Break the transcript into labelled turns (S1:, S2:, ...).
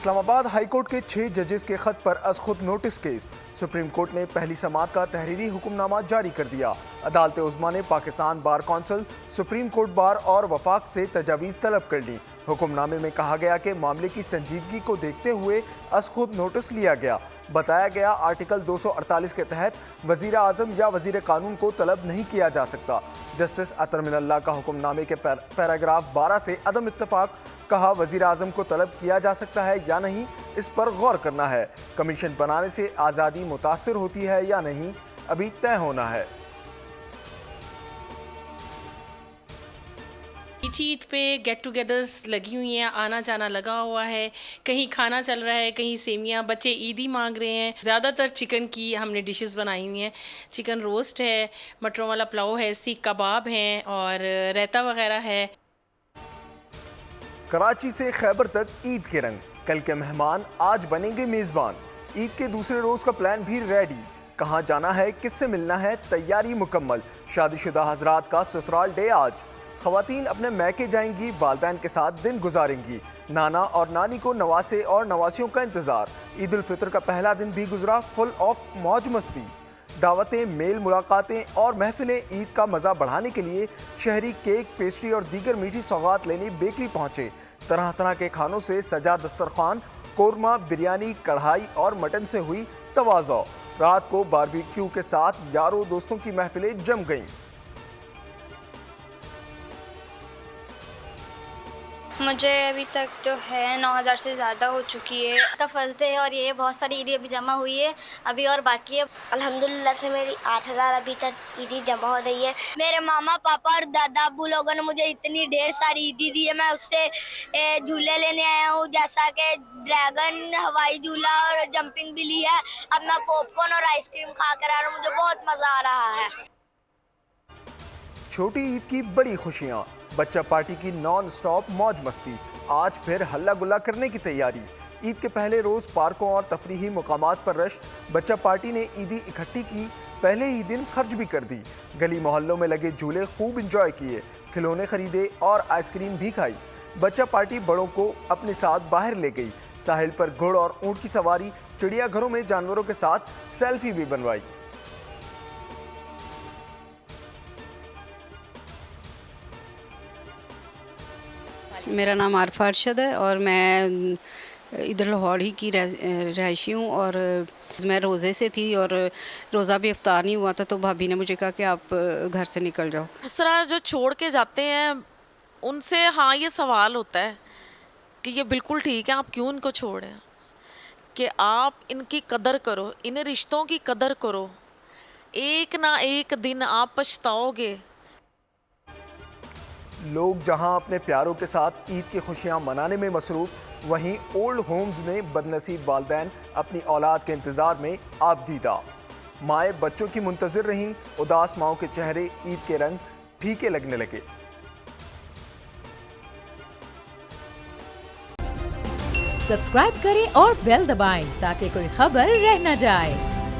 S1: Islamabad high court के 6 जजेस के खत पर अज खुद नोटिस केस। सुप्रीम कोर्ट ने पहली समाअत का तहरीरी हुक्मनामा जारी कर दिया। अदालत उज़्मा ने Pakistan bar council, supreme court bar और वफाक से तजावीज़ तलब कर ली। हुक्मनामे में कहा गया कि मामले की संजीदगी को देखते हुए अज खुद नोटिस लिया गया। बताया गया आर्टिकल 248 के तहत वजीर आजम या वजीर कानून को तलब नहीं किया जा सकता। जस्टिस अतर मिनल्लाह का हुक्मनामे के पैराग्राफ 12 से अदम इत्तफाक। कहा वजीर आजम को तलब किया जा सकता है या नहीं, इस पर गौर करना है। कमीशन बनाने से आज़ादी मुतासर होती है या नहीं, अभी तय होना है।
S2: ईद पे गेट टुगेदर्स लगी हुई हैं, आना जाना लगा हुआ है। कहीं खाना चल रहा है, कहीं सेमियां, बच्चे ईदी मांग रहे हैं। ज़्यादातर चिकन की हमने डिशेस बनाई हुई हैं। चिकन रोस्ट है, मटरों वाला पुलाव है, सीख कबाब हैं और रायता वगैरह है।
S1: कराची से खैबर तक ईद के रंग। कल के मेहमान आज बनेंगे मेज़बान। ईद के दूसरे रोज़ का प्लान भी रेडी। कहाँ जाना है, किससे मिलना है, तैयारी मुकम्मल। शादीशुदा हजरात का ससुराल डे आज। ख़वातीन अपने मैके जाएंगी, वालिदैन के साथ दिन गुजारेंगी। नाना और नानी को नवासे और नवासियों का इंतज़ार। ईद उल फितर का पहला दिन भी गुजरा फुल ऑफ मौज मस्ती। दावतें, मेल मुलाकातें और महफिलें। ईद का मज़ा बढ़ाने के लिए शहरी केक, पेस्ट्री और दीगर मीठी सौगात लेने बेकरी पहुँचे। तरह तरह के खानों से सजा दस्तरखान। कोरमा, बिरयानी, कढ़ाई और मटन से हुई तवाज़ो। रात को बारबेक्यू के साथ यारों दोस्तों की महफिलें जम गईं।
S3: मुझे अभी तक जो है 9,000 से ज़्यादा हो चुकी है।
S4: का फर्स्ट डे है और ये बहुत सारी ईदी अभी जमा हुई है, अभी और बाकी है।
S5: अल्हम्दुलिल्लाह से मेरी 8,000 अभी तक ईदी जमा हो रही है।
S6: मेरे मामा पापा और दादा अब्बू लोगों ने मुझे इतनी ढेर सारी ईदी दी है। मैं उससे झूले लेने आया हूँ, जैसा कि ड्रैगन, हवाई झूला और जंपिंग भी ली है। अब मैं पॉपकॉर्न और आइसक्रीम खा कर आ रहा हूँ, मुझे बहुत मज़ा आ रहा है।
S1: छोटी ईद की बड़ी खुशियाँ, बच्चा पार्टी की नॉन स्टॉप मौज मस्ती। आज फिर हल्ला गुल्ला करने की तैयारी। ईद के पहले रोज पार्कों और तफरीही मुकामात पर रश। बच्चा पार्टी ने ईदी इकट्ठी की, पहले ही दिन खर्च भी कर दी। गली मोहल्लों में लगे झूले खूब इंजॉय किए, खिलौने खरीदे और आइसक्रीम भी खाई। बच्चा पार्टी बड़ों को अपने साथ बाहर ले गई। साहिल पर घुड़ और ऊँट की सवारी, चिड़ियाघरों में जानवरों के साथ सेल्फी भी बनवाई।
S7: मेरा नाम आरफा अरशद है और मैं इधर लाहौर ही की रहायशी हूँ। और मैं रोज़े से थी और रोज़ा भी इफ्तार नहीं हुआ था, तो भाभी ने मुझे कहा कि आप घर से निकल जाओ।
S8: उस तरह जो छोड़ के जाते हैं उनसे हाँ ये सवाल होता है कि ये बिल्कुल ठीक है, आप क्यों इनको छोड़ें, कि आप इनकी कदर करो, इन रिश्तों की कदर करो। एक ना एक दिन आप पछताओगे।
S1: लोग जहां अपने प्यारों के साथ ईद की खुशियां मनाने में मसरूफ, वहीं ओल्ड होम्स में बदनसीब वालिदैन अपनी औलाद के इंतज़ार में आबदीदा। माएँ बच्चों की मुंतज़िर रहीं, उदास माओं के चेहरे ईद के रंग फीके लगने लगे।
S9: सब्सक्राइब करें और बेल दबाएं ताकि कोई खबर रह न जाए।